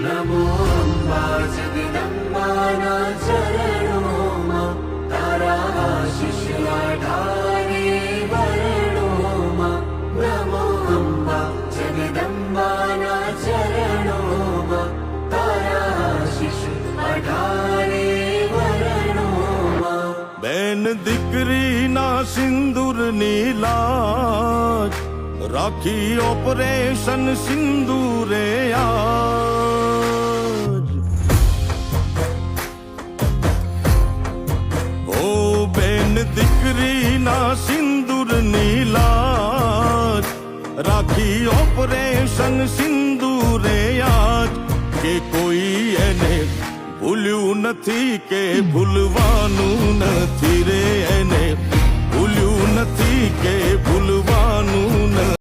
નમો અંબા જગદંબાના ચરણોમાં તારા આશીષ અઢારે વર્ણોમાં. નમો અંબા જગદંબાના ચરણોમાં તારા આશીષ અઢારે વર્ણોમાં. બેન દીકરીના સિંદૂરની લાજ રાખી ઓપરેશન સિંદૂરે આજ. ઓ બેન દીકરીના સિંદૂરની લાજ રાખી ઓપરેશન સિંદૂરે આજ. કે કોઈ એને ભૂલ્યું નથી કે ભૂલવાનું નથી રે, એને ભૂલ્યું નથી કે ભૂલવાનું